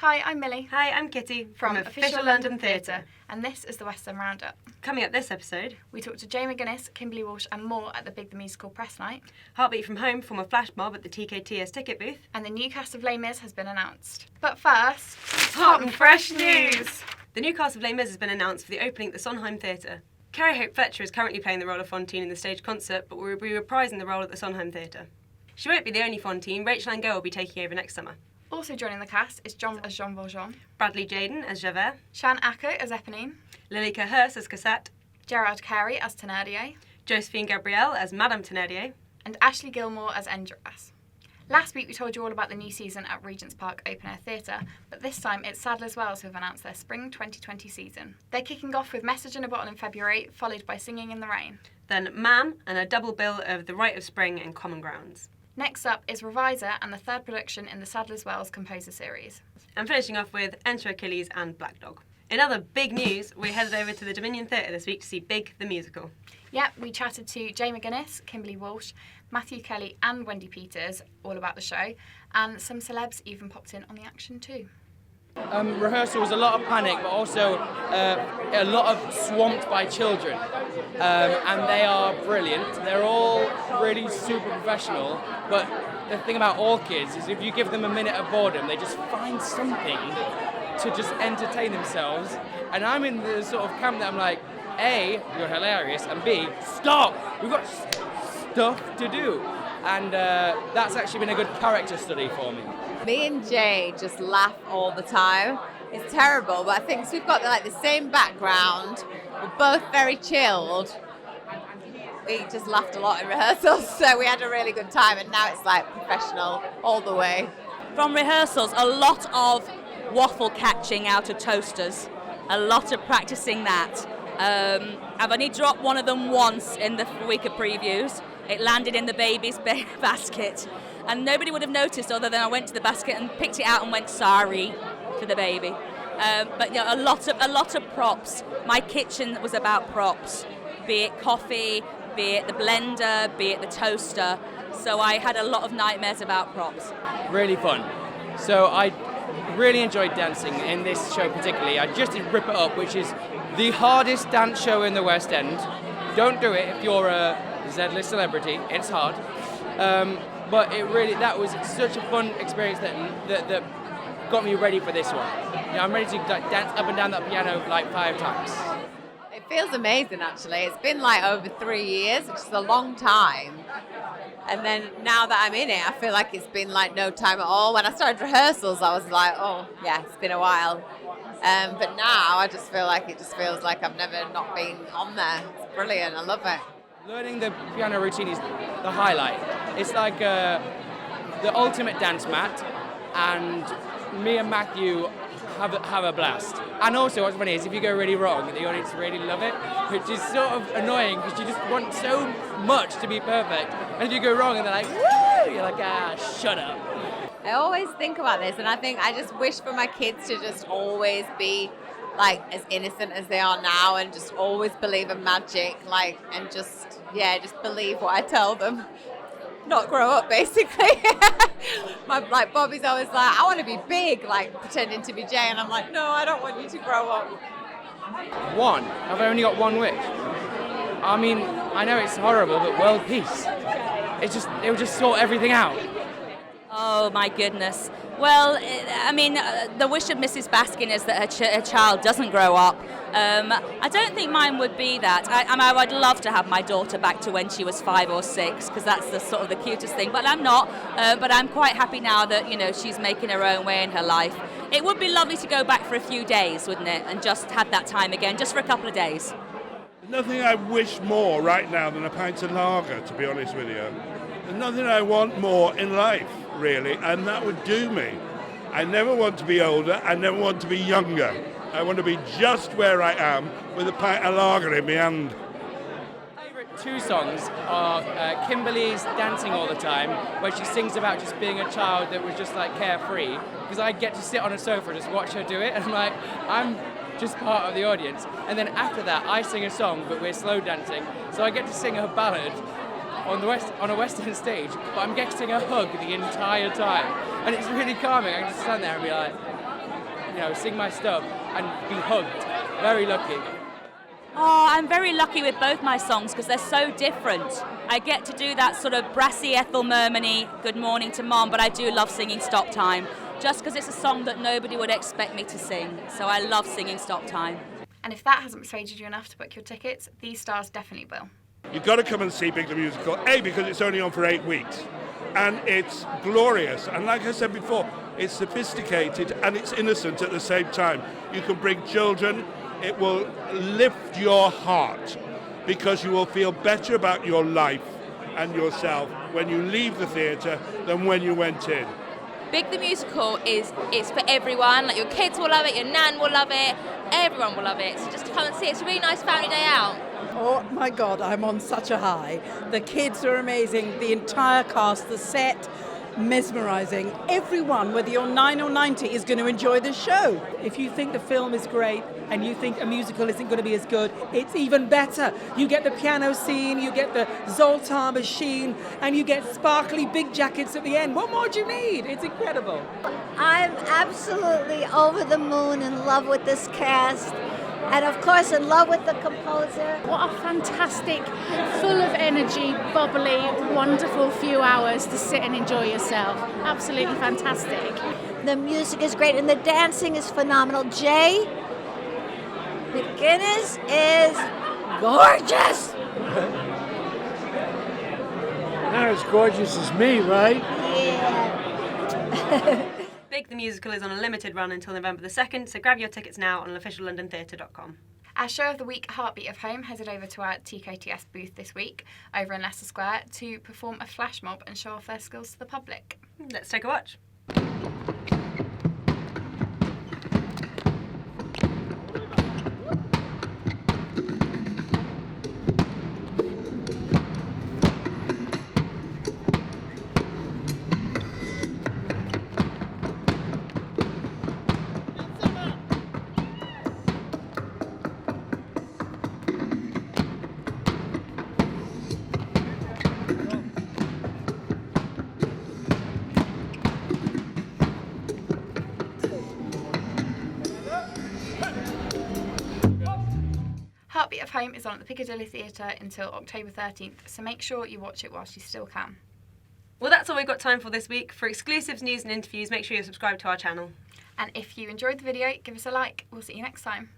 Hi, I'm Millie. Hi, I'm Kitty from Official London Theatre, and this is the West End Roundup. Coming up this episode, we talked to McGuiness, Kimberley Walsh and more at the Big the Musical press night. Heartbeat from Home form a flash mob at the TKTS ticket booth. And the new cast of Les Mis has been announced. But first, hot and fresh news! The new cast of Les Mis has been announced for the opening at the Sondheim Theatre. Carrie Hope Fletcher is currently playing the role of Fantine in the stage concert, but will be reprising the role at the Sondheim Theatre. She won't be the only Fantine. Rachel Angel will be taking over next summer. Also joining the cast is John as Jean Valjean, Bradley Jaden as Javert, Shan Ako as Eponine, Lilika Hurst as Cassette, Gerard Carey as Thénardier, Josephine Gabrielle as Madame Thénardier, and Ashley Gilmore as Enjolras. Last week we told you all about the new season at Regent's Park Open Air Theatre, but this time it's Sadler's Wells who have announced their Spring 2020 season. They're kicking off with Message in a Bottle in February, followed by Singing in the Rain. Then Ma'am and a double bill of The Rite of Spring and Common Grounds. Next up is Reviser and the third production in the Sadler's Wells composer series. And finishing off with Enter Achilles and Black Dog. In other big news, we headed over to the Dominion Theatre this week to see Big the Musical. Yep, we chatted to McGuiness, Kimberley Walsh, Matthew Kelly and Wendi Peters all about the show, and some celebs even popped in on the action too. Rehearsal was a lot of panic, but also a lot of swamped by children. And they are brilliant. They're all really super professional, but the thing about all kids is if you give them a minute of boredom, they just find something to just entertain themselves. And I'm in the sort of camp that I'm like, A, you're hilarious, and B, stop! We've got stuff to do. And that's actually been a good character study for me. Me and Jay just laugh all the time. It's terrible, but I think we've got the same background. We're both very chilled. We just laughed a lot in rehearsals, so we had a really good time, and now it's professional all the way. From rehearsals, a lot of waffle catching out of toasters, a lot of practicing that. I've only dropped one of them once in the week of previews. It landed in the baby's basket, and nobody would have noticed other than I went to the basket and picked it out and went sorry to the baby. But yeah, a lot of props. My kitchen was about props, be it coffee, be it the blender, be it the toaster. So I had a lot of nightmares about props. Really fun. So I really enjoyed dancing in this show particularly. I just did Rip It Up, which is the hardest dance show in the West End. Don't do it if you're a Z-list celebrity. It's hard. But that was such a fun experience that got me ready for this one. I'm ready to dance up and down that piano 5 times. It feels amazing, actually. It's been over 3 years, which is a long time. And then now that I'm in it, I feel like it's been no time at all. When I started rehearsals, I was like, oh, yeah, it's been a while. But now I just feel like it just feels like I've never not been on there. It's brilliant. I love it. Learning the piano routine is the highlight. It's like the ultimate dance mat, and me and Matthew have a blast. And also what's funny is if you go really wrong, the audience really love it, which is sort of annoying because you just want so much to be perfect. And if you go wrong and they're like, woo, you're like, shut up. I always think about this, and I think I just wish for my kids to just always be as innocent as they are now, and just always believe in magic, and just believe what I tell them. Not grow up, basically. Bobby's always I want to be big, pretending to be Jay, and I'm like, no, I don't want you to grow up. One? I've only got one wish. I mean, I know it's horrible, but world peace. It would just sort everything out. Oh my goodness. Well, the wish of Mrs. Baskin is that her child doesn't grow up. I don't think mine would be that. I would love to have my daughter back to when she was 5 or 6, because that's the cutest thing. But I'm not. But I'm quite happy now that she's making her own way in her life. It would be lovely to go back for a few days, wouldn't it? And just have that time again, just for a couple of days. There's nothing I wish more right now than a pint of lager, to be honest with you. There's nothing I want more in life, really, and that would do me. I never want to be older, I never want to be younger. I want to be just where I am with a pint of lager in my hand. My favourite 2 songs are Kimberley's Dancing All the Time, where she sings about just being a child that was just carefree, because I get to sit on a sofa and just watch her do it, and I'm just part of the audience. And then after that, I sing a song, but we're slow dancing, so I get to sing a ballad on a West End stage, but I'm getting a hug the entire time, and it's really calming. I can just stand there and be like, sing my stuff and be hugged. Very lucky. Oh, I'm very lucky with both my songs because they're so different. I get to do that sort of brassy Ethel Merman-y Good Morning to Mom, but I do love singing Stop Time, just because it's a song that nobody would expect me to sing. So I love singing Stop Time. And if that hasn't persuaded you enough to book your tickets, these stars definitely will. You've got to come and see Big the Musical, A, because it's only on for 8 weeks, and it's glorious. And like I said before, it's sophisticated and it's innocent at the same time. You can bring children. It will lift your heart because you will feel better about your life and yourself when you leave the theatre than when you went in. Big the Musical it's for everyone. Like your kids will love it, your nan will love it, everyone will love it. So just come and see it. It's a really nice family day out. Oh my God, I'm on such a high. The kids are amazing, the entire cast, the set, mesmerising. Everyone, whether you're 9 or 90, is going to enjoy the show. If you think the film is great and you think a musical isn't going to be as good, it's even better. You get the piano scene, you get the Zoltar machine, and you get sparkly big jackets at the end. What more do you need? It's incredible. I'm absolutely over the moon, in love with this cast. And of course, in love with the composer. What a fantastic, full of energy, bubbly, wonderful few hours to sit and enjoy yourself. Absolutely fantastic. The music is great and the dancing is phenomenal. Jay McGuiness is gorgeous. Not as gorgeous as me, right? Yeah. Big the Musical is on a limited run until November the 2nd, so grab your tickets now on officiallondontheatre.com. Our show of the week, Heartbeat of Home, headed over to our TKTS booth this week over in Leicester Square to perform a flash mob and show off their skills to the public. Let's take a watch. Heartbeat of Home is on at the Piccadilly Theatre until October 13th, so make sure you watch it whilst you still can. Well, that's all we've got time for this week. For exclusives, news and interviews, make sure you're subscribed to our channel. And if you enjoyed the video, give us a like. We'll see you next time.